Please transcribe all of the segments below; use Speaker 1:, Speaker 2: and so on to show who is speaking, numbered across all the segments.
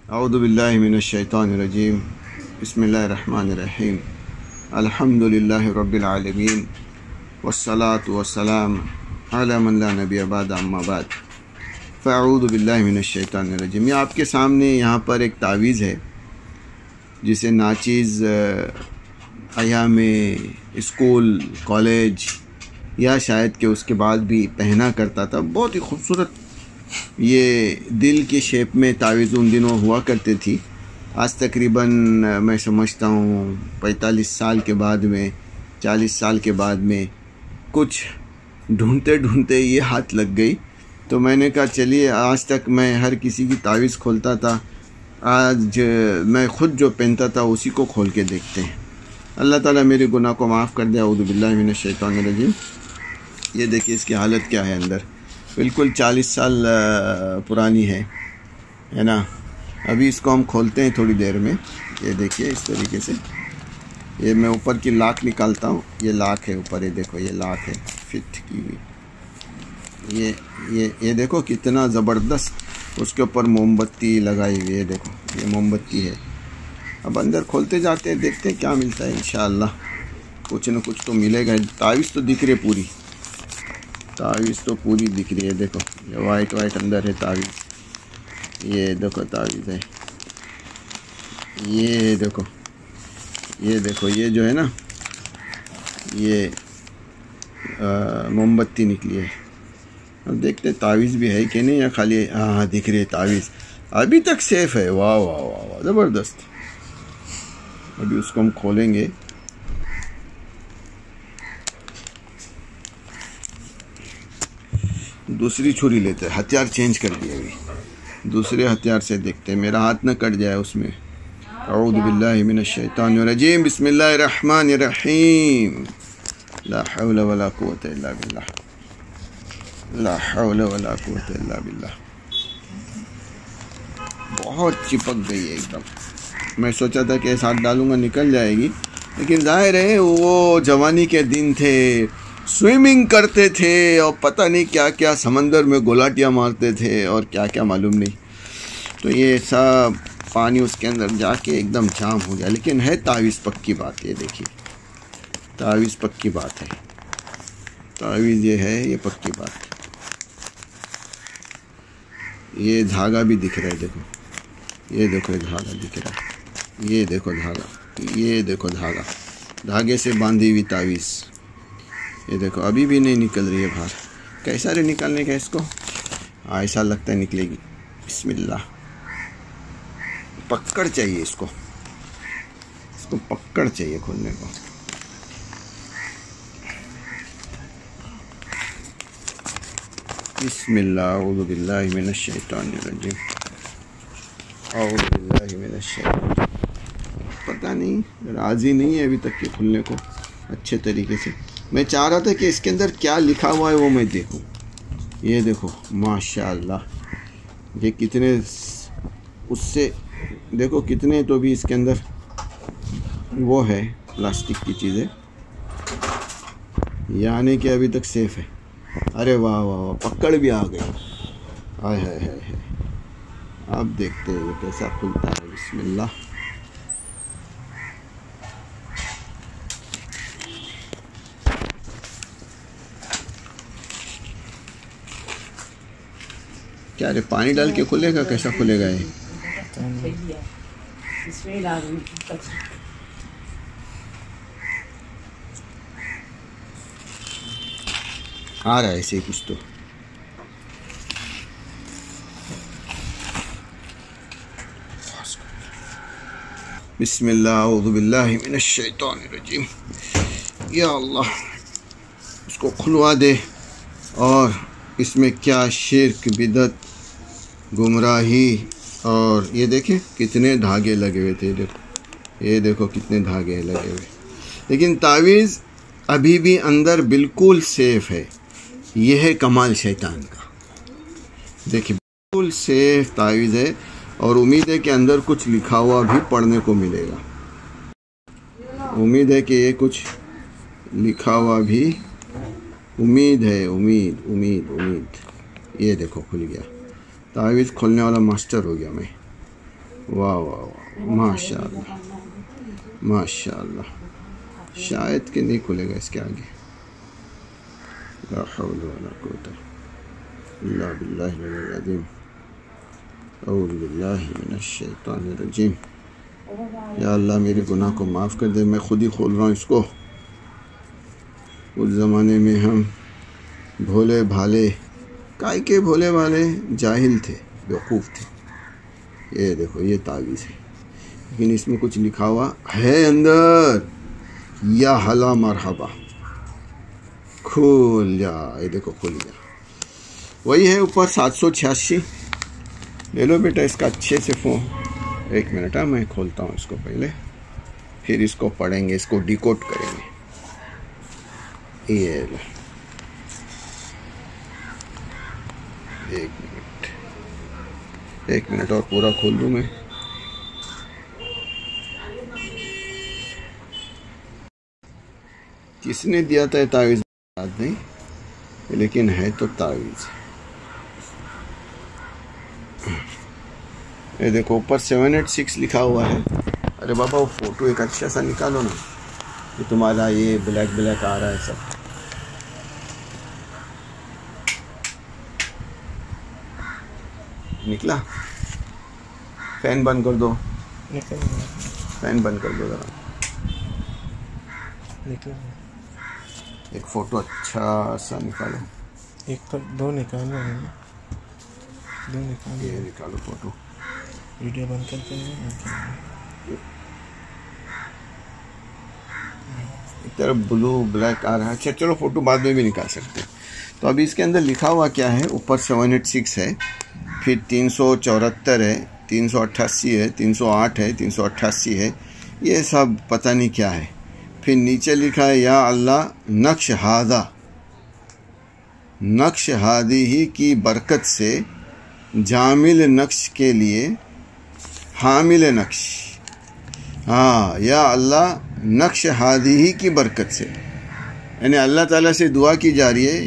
Speaker 1: औज़ु बिल्लाहि मिनश शैतानिर रजीम। बिस्मिल्लाहिर रहमानिर रहीम। अल्हम्दुलिल्लाहि रब्बिल आलमीन वस्सलातु वस्सलाम अला मन ला नबिय्य बअद अम्मा बाद। फ़अऊज़ु बिल्लाहि मिनश शैतानिर रजीम। ये आपके सामने यहाँ पर एक तावीज़ है जिसे नाचीज़ अयाम स्कूल, कॉलेज या शायद कि उसके बाद भी पहना करता था। बहुत ही खूबसूरत ये दिल की शेप में तावीज़ उन दिनों हुआ करती थी। आज तकरीबन मैं समझता हूँ 45 साल के बाद में, 40 साल के बाद में कुछ ढूंढते ढूंढते ये हाथ लग गई। तो मैंने कहा चलिए, आज तक मैं हर किसी की तावीज़ खोलता था, आज मैं ख़ुद जो पहनता था उसी को खोल के देखते हैं। अल्लाह ताला मेरे गुनाह को माफ़ कर दे। औज़ु बिल्लाहि मिनश शैतानिर रजीम। ये देखिए इसकी हालत क्या है, अंदर बिल्कुल 40 साल पुरानी है ना। अभी इसको हम खोलते हैं थोड़ी देर में। ये देखिए इस तरीके से, ये मैं ऊपर की लाख निकालता हूँ। ये लाख है ऊपर, ये देखो ये लाख है फिट की हुई। ये देखो कितना ज़बरदस्त उसके ऊपर मोमबत्ती लगाई हुई है। देखो ये मोमबत्ती है। अब अंदर खोलते जाते हैं, देखते हैं क्या मिलता है। इंशाअल्लाह कुछ न कुछ तो मिलेगा। तावीज़ तो दिख रही है पूरी, तावीज़ तो पूरी दिख रही है। देखो ये वाइट अंदर है तावीज़। ये देखो तावीज़ है। ये देखो ये जो है ना, ये मोमबत्ती निकली है। अब देखते हैं तावीज़ भी है कि नहीं, या खाली हाँ दिख रही है तावीज़। अभी तक सेफ़ है। वाह वाह वाह वाह, ज़बरदस्त। अभी उसको हम खोलेंगे। दूसरी छुरी लेते हैं, हथियार चेंज कर दिया। अभी दूसरे हथियार से देखते हैं, मेरा हाथ न कट जाए उसमें। औज़ु बिल्लाहि मिनश शैतानिर रजीम। बिस्मिल्लाहिर रहमानिर रहीम। ला हौला वला कुव्वता इल्ला बिल्लाह, ला हौला वला कुव्वता इल्ला बिल्लाह। बहुत चिपक गई है एकदम। मैं सोचा था कि ऐसा हाथ डालूंगा निकल जाएगी, लेकिन ज़ाहिर है वो जवानी के दिन थे, स्विमिंग करते थे और पता नहीं क्या क्या समंदर में गोलाटियाँ मारते थे और क्या क्या मालूम नहीं। तो ये सब पानी उसके अंदर जाके एकदम जाम हो गया। लेकिन है तावीज़ पक्की बात। ये देखिए तावीज़ पक्की बात है। तावीज़ ये है, ये पक्की बात। ये धागा भी दिख रहा है। देखो ये देखो, ये धागा दिख रहा है। ये देखो धागा, ये देखो धागा, धागे से बांधी हुई तावीज़। ये देखो अभी भी नहीं निकल रही है बाहर। कैसा रे निकालने का इसको? ऐसा लगता है निकलेगी। बिस्मिल्लाह। पकड़ चाहिए इसको पकड़ चाहिए खोलने को। बिस्मिल्लाह। औज़ु बिल्लाहि मिनश शैतानिर रजीम। औज़ु बिल्लाहि मिनश शैतानिर। पता नहीं, राज़ी नहीं है अभी तक के खुलने को अच्छे तरीके से। मैं चाह रहा था कि इसके अंदर क्या लिखा हुआ है वो मैं देखूं। ये देखो माशाअल्लाह, ये कितने उससे देखो कितने तो भी इसके अंदर वो है प्लास्टिक की चीज़ें, यानी कि अभी तक सेफ़ है। अरे वाह वाह वाह, पकड़ भी आ गई। हाय हाय हाय हाय। अब देखते हैं कैसा खुलता है। बिस्मिल्लाह। क्या रे, पानी डाल के खुलेगा? कैसा खुलेगा ये? आ रहा है ऐसे ही कुछ तो। बिस्मिल्लाह। औज़ु बिल्लाहि मिनश शैतानिर रजीम। या अल्लाह, इसको खुलवा दे। और इसमें क्या शिर्क, बिदत, गुमराही, और ये देखें कितने धागे लगे हुए थे। देखो ये देखो कितने धागे लगे हुए। लेकिन तावीज़ अभी भी अंदर बिल्कुल सेफ़ है। यह है कमाल शैतान का। देखिए बिल्कुल सेफ़ तावीज़ है और उम्मीद है कि अंदर कुछ लिखा हुआ भी पढ़ने को मिलेगा। उम्मीद है कि ये कुछ लिखा हुआ भी, उम्मीद है, उम्मीद उम्मीद उम्मीद। ये देखो खुल गया। तावीज़ खोलने वाला मास्टर हो गया मैं। वाह वाह वाह, माशाअल्लाह माशाअल्लाह। शायद कि नहीं खुलेगा इसके आगे। ला हौला वला कुव्वता इल्ला बिल्लाहिल अज़ीम। औज़ु बिल्लाहि मिनश शैतानिर रजीम। या अल्लाह मेरे गुनाह को माफ़ कर दे। मैं खुद ही खोल रहा हूँ इसको। उस ज़माने में हम भोले भाले, काय के भोले भाले जाहिल थे, बेवकूफ़ थे। ये देखो ये तावीज़ है, लेकिन इसमें कुछ लिखा हुआ है अंदर, या हला मरहबा। खुल जा, ये देखो खुल गया। वही है ऊपर 786। ले लो बेटा इसका अच्छे से फ़ोन। एक मिनट, मैं खोलता हूँ इसको पहले, फिर इसको पढ़ेंगे, इसको डिकोड करेंगे। ये लो, एक मिनट और पूरा खोल दूँ मैं। किसने दिया था तावीज़ याद नहीं, लेकिन है तो तावीज़। ये देखो ऊपर 786 लिखा हुआ है। अरे बाबा वो फ़ोटो एक अच्छा सा निकालो ना, कि तुम्हारा ये ब्लैक ब्लैक आ रहा है सब। निकला? फैन बंद कर दो, फैन बंद कर दो ज़रा। एक फ़ोटो अच्छा सा निकालो।
Speaker 2: एक तो दो निकालो, दो निकालो।
Speaker 1: ये निकालो फ़ोटो।
Speaker 2: वीडियो बंद करके
Speaker 1: एक तरफ ब्लू ब्लैक आ रहा है। अच्छा चलो फ़ोटो बाद में भी निकाल सकते हैं। तो अभी इसके अंदर लिखा हुआ क्या है? ऊपर 786 है, फिर 374 है, 388 है, 308 है, 388 है, ये सब पता नहीं क्या है। फिर नीचे लिखा है या अल्लाह नक्श हादा, नक्श हादी ही की बरकत से जामिल नक्श के लिए हामिल नक्श। हाँ, या अल्लाह नक्श हादी ही की बरकत से, यानी अल्लाह ताला से दुआ की जा रही है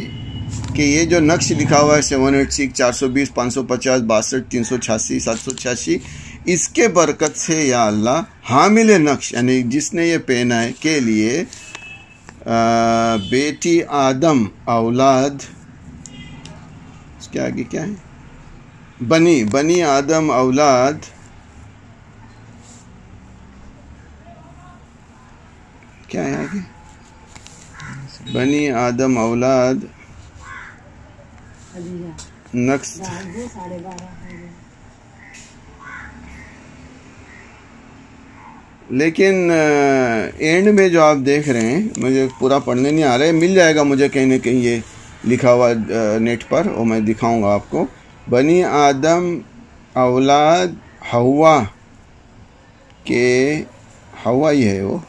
Speaker 1: कि ये जो नक्श लिखा हुआ है 786, 420, 550, 62, 386, 786, इसके बरकत से या अल्लाह हामिल नक्श, यानी जिसने ये पहना है के लिए बेटी आदम औलाद, इसके आगे क्या है? बनी आदम औलाद, क्या है आगे? बनी आदम औलाद नक्श। लेकिन एंड में जो आप देख रहे हैं, मुझे पूरा पढ़ने नहीं आ रहा है, मिल जाएगा मुझे कहीं ना कहीं ये लिखा हुआ नेट पर, और मैं दिखाऊंगा आपको। बनी आदम औलाद हवा के, हवा ही है वो,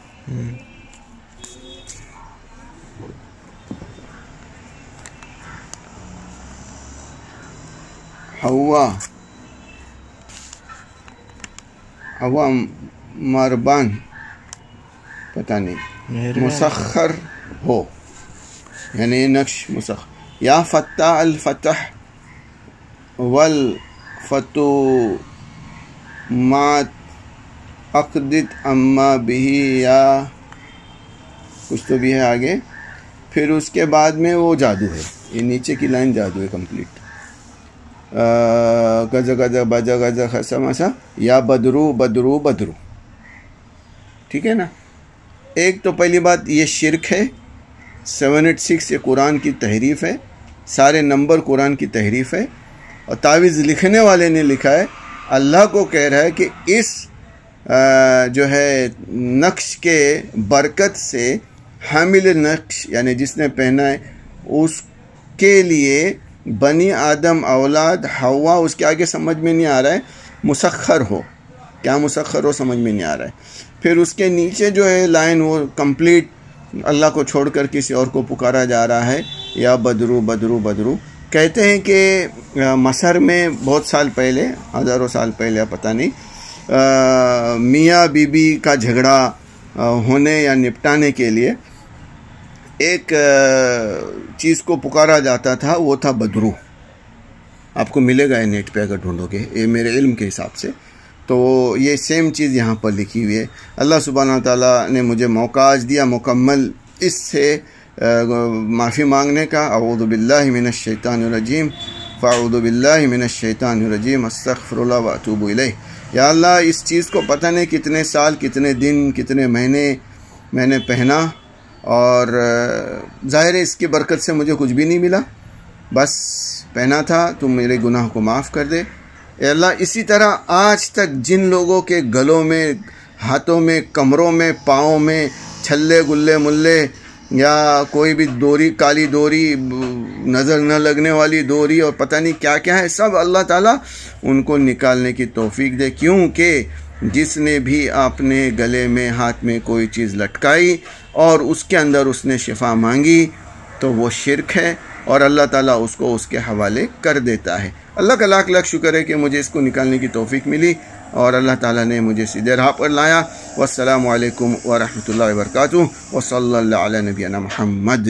Speaker 1: हवा मरबान, पता नहीं, मुसख्खर हो, यानी नक्श मुसख्खर। या फत्ता अल फतह वल फतु मात अक़दित अम्मा बिही, या कुछ तो भी है आगे। फिर उसके बाद में वो जादू है, ये नीचे की लाइन जादू है कंप्लीट। गज गज बज गज खसा मसा, या बदरू बदरू बदरू। ठीक है ना? एक तो पहली बात ये शिरक है। 786 ये कुरान की तहरीफ है, सारे नंबर कुरान की तहरीफ है। और तावीज़ लिखने वाले ने लिखा है, अल्लाह को कह रहा है कि इस जो है नक्श के बरकत से हामिल नक्श, यानी जिसने पहना है उसके लिए बनी आदम औलाद हवा, उसके आगे समझ में नहीं आ रहा है, मुसख्खर हो, क्या मुसख्खर हो समझ में नहीं आ रहा है। फिर उसके नीचे जो है लाइन वो कंप्लीट अल्लाह को छोड़कर किसी और को पुकारा जा रहा है, या बदरू बदरू बदरू। कहते हैं कि मसर में बहुत साल पहले, हज़ारों साल पहले, पता नहीं, मियाँ बीबी का झगड़ा होने या निपटाने के लिए एक चीज़ को पुकारा जाता था, वो था बदरू। आपको मिलेगा ये नेट पे अगर ढूंढोगे, ये मेरे इल्म के हिसाब से। तो ये सेम चीज़ यहाँ पर लिखी हुई है। अल्लाह सुब्हानहू व तआला ने मुझे मौका आज दिया मुकम्मल इससे माफ़ी मांगने का। अऊज़ु बिल्लाहि मिनश शैतानिर रजीम फ़अऊज़ु बिल्लाहि मिनश शैतानिर रजीम अस्तग़फ़िरुल्लाह व अतूबु इलैह। या अल्लाह, इस चीज़ को पता नहीं कितने साल, कितने दिन, कितने महीने मैंने पहना और ज़ाहिर है इसकी बरकत से मुझे कुछ भी नहीं मिला, बस पहना था। तुम मेरे गुनाह को माफ़ कर दे अल्लाह। इसी तरह आज तक जिन लोगों के गलों में, हाथों में, कमरों में, पाँव में छल्ले गुल्ले मुल्ले या कोई भी डोरी, काली डोरी, नज़र न लगने वाली डोरी और पता नहीं क्या क्या है, सब अल्लाह ताला उनको निकालने की तौफीक दे। क्योंकि जिसने भी अपने गले में, हाथ में कोई चीज़ लटकाई और उसके अंदर उसने शिफा मांगी तो वो शिरक है और अल्लाह ताला उसको उसके हवाले कर देता है। अल्लाह का लाख लाख शुक्र है कि मुझे इसको निकालने की तौफीक मिली और अल्लाह ताला ने मुझे सीधे राह पर लाया। वस्सलामु अलैकुम व रहमतुल्लाहि व बरकातुहू व सल्लल्लाहु अला नबियना मुहम्मद।